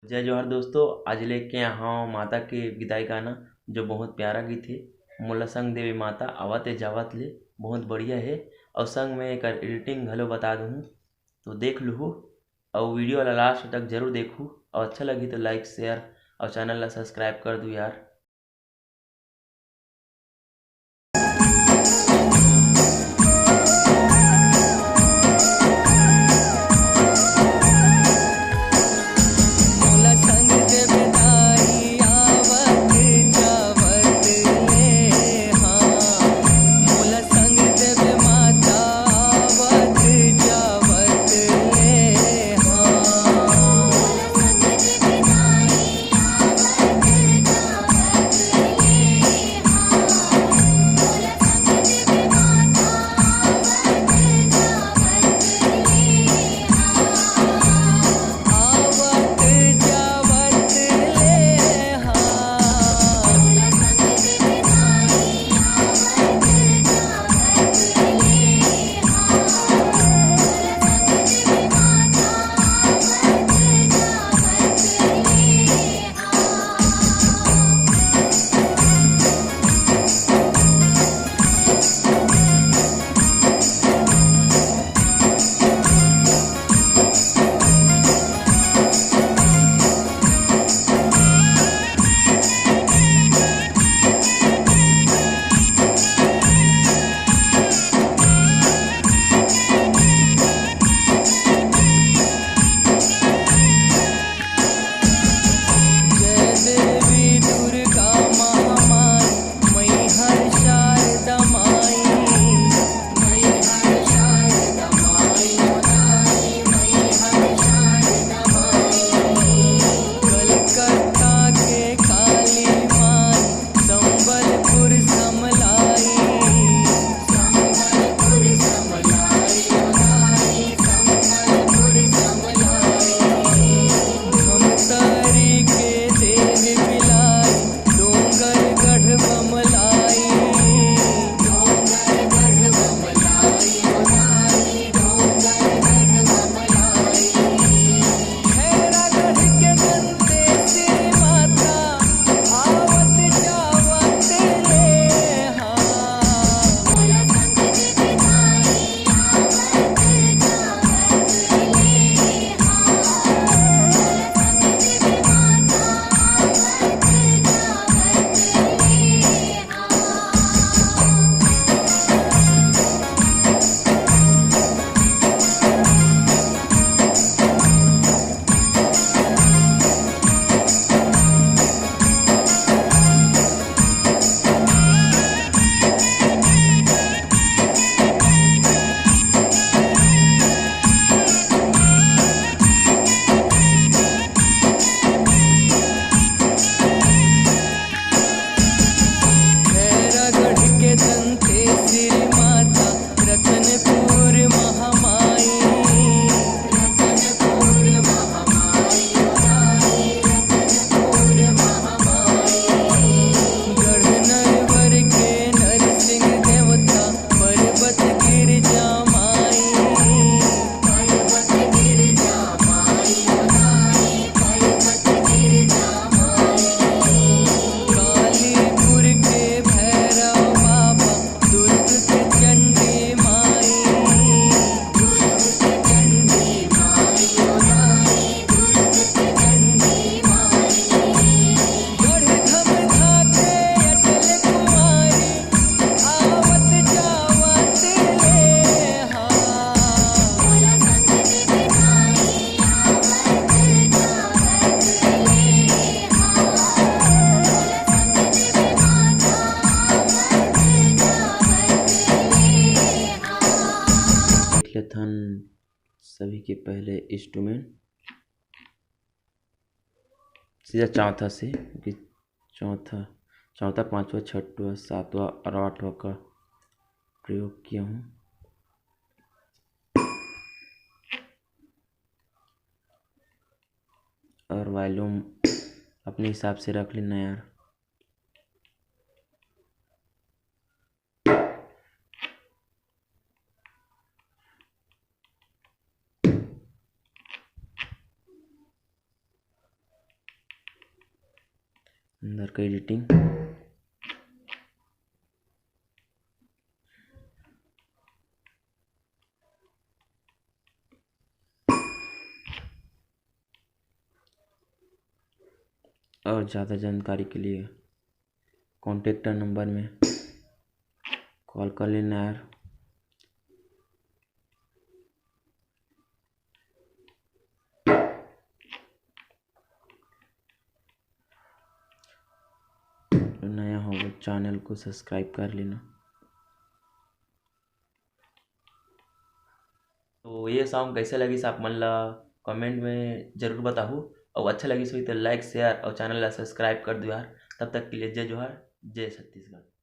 जय जवाहर दोस्तों। आज लेके आया हूँ माता के विदाई गाना जो बहुत प्यारा गीत है। मोला संग देवी माता आवत जावत ले बहुत बढ़िया है। और संग में एक एडिटिंग घलो बता दूँ तो देख लूँ। और वीडियो ला लास्ट तक जरूर देखूँ और अच्छा लगी तो लाइक शेयर और चैनल ला सब्सक्राइब कर दूँ यार। मोला संग दे बिदाई आवत जावत ले हाँ। मोला संग दे माता आवत जावत ले हाँ। आवत जावत ले हाँ। जय देवी दुर्गा महामाई मैहर शारदा माई। मैहर शारदा माई मैहर शारदा माई। कलकत्ता के काली माई संबलपुर समलाई। संबलपुर समलाई संबलपुर समलाई। धमतारी के देव बिलाई डोंगर गढ़ बमलाई। डोंगर गढ़ बमलाई डोंगर गढ़ बमलाई। खैरागढ़ के दंतेश्वरी माता आवत जावत ले हाँ। खैरागढ़ के दंतेश्वरी माता रतनपुर महामाई। रतनपुर महामाई रतनपुर महामाई। गढ़नरवर के नरसिंह देवता पर्वत गिरिजा माई। पर्वत गिरिजा माई पर्वत गिरिजा माई। कालीपुर के भैरव बाबा दुर्ग के चंडी माई। दुर्ग के चंडी माई दुर्ग के चंडी माई। गढ़धमधा के अटल कुमारी आवत जावत ले हाँ। देख लेते हैं सभी के पहले इंस्ट्रूमेंट सीधा चौथा से क्योंकि चौथा पांचवा छठवा सातवां और आठवां का प्रयोग किया हूँ। और वॉल्यूम अपने हिसाब से रख लेना यार। अंदर का एडिटिंग। और ज़्यादा जानकारी के लिए कॉन्टेक्ट नंबर में कॉल कर लेना यार। नया हो वो चैनल को सब्सक्राइब कर लेना। तो ये सॉन्ग कैसे लगी आप मन ला कमेंट में जरूर बताओ, और अच्छा लगी तो लाइक शेयर और चैनल ला सब्सक्राइब कर दो यार। तब तक के लिए जय जोहार, जय छत्तीसगढ़।